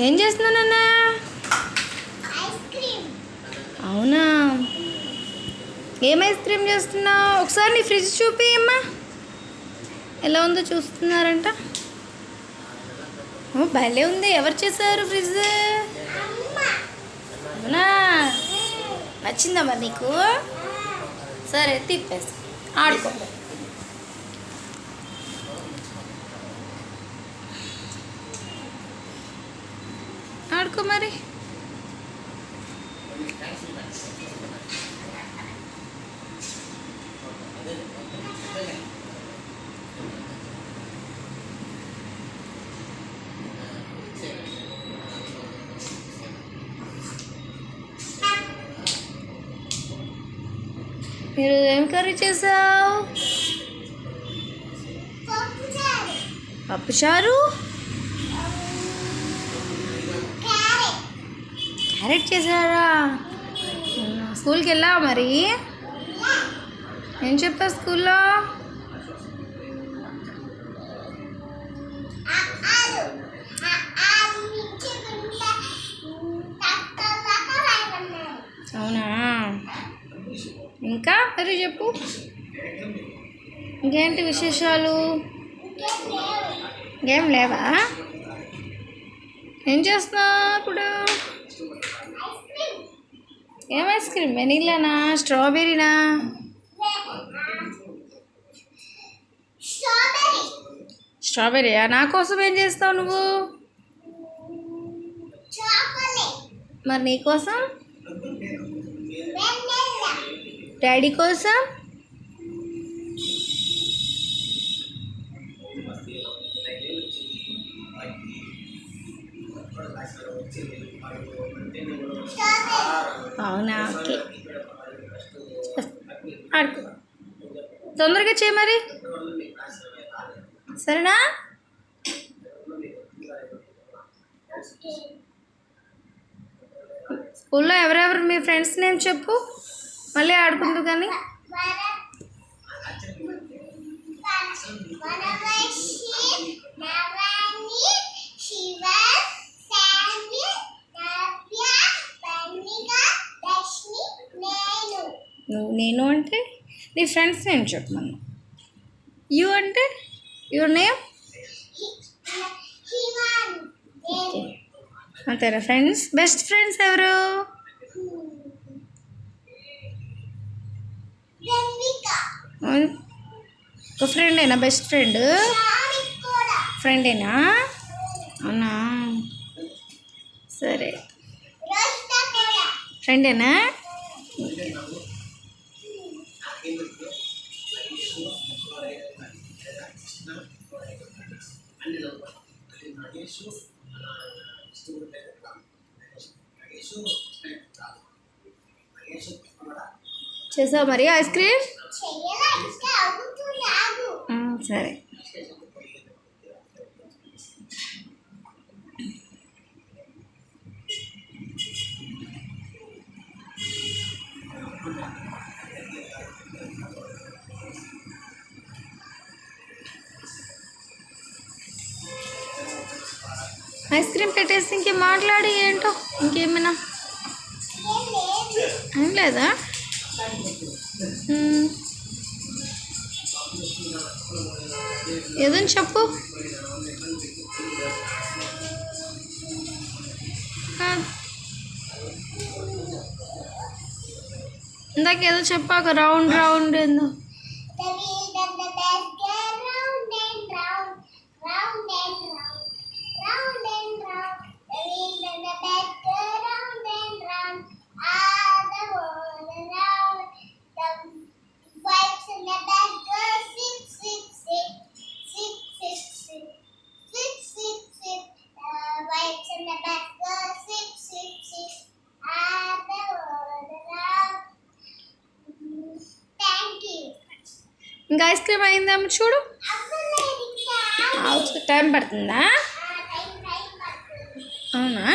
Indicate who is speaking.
Speaker 1: ఏం చేస్తున్నానన్నా? అవునా, ఏం ఐస్ క్రీమ్ చేస్తున్నావు? ఒకసారి నీ ఫ్రిడ్జ్ చూపి అమ్మా, ఎలా ఉందో చూస్తున్నారంట. భలే ఉంది. ఎవరు చేశారు ఫ్రిడ్జ్? అవునా, నచ్చిందా మరి నీకు? సరే తిప్పేసి ఆడుకో. ఆడుకో మరి. మీరు ఏం కర్రీ చేసావు? పప్పుచారు, క్యారెట్ చేసారా? స్కూల్కి వెళ్ళావా మరి? ఏం చెప్పావు స్కూల్లో? అవునా, ఇంకా మరి చెప్పు, ఇంకేంటి విశేషాలు? ఇంకేం లేవా? ఏం చేస్తున్నావు ఇప్పుడు? ఏం ఐస్ క్రీమ్? వెనీలానా, స్ట్రాబెర్రీనా? స్ట్రాబెర్రీయా? నా కోసం ఏం చేస్తావు నువ్వు? మరి నీ కోసం? డాడీ కోసం? అవునా, ఓకే. ఆడుకో, తొందరగా చేయి మరి, సరేనా? స్కూల్లో ఎవరెవరు మీ ఫ్రెండ్స్ నేమ్ చెప్పు, మళ్ళీ ఆడుకుంటూ కానీ. నువ్వు నేను అంటే నీ ఫ్రెండ్స్ నేమ్ చెప్పమన్నా. యూ అంటే యువర్ నేమ్. అంతేనా ఫ్రెండ్స్? బెస్ట్ ఫ్రెండ్స్ ఎవరు? ఒక ఫ్రెండేనా బెస్ట్ ఫ్రెండ్? ఫ్రెండేనా? అవునా, సరే. ఫ్రెండేనా? చేసావు మరి ఐస్ క్రీమ్? సరే. ఐస్ క్రీమ్ పెట్టేసి ఇంకేం మాట్లాడి ఏంటో, ఇంకేమైనా ఏం లేదా? ఏదని చెప్పు. ఇందాక ఏదో చెప్పాక రౌండ్ రౌండ్ ఏందో. ఇంకా ఐస్ క్రీమ్ అయిందేమో చూడు. టైం పడుతుందా? అవునా?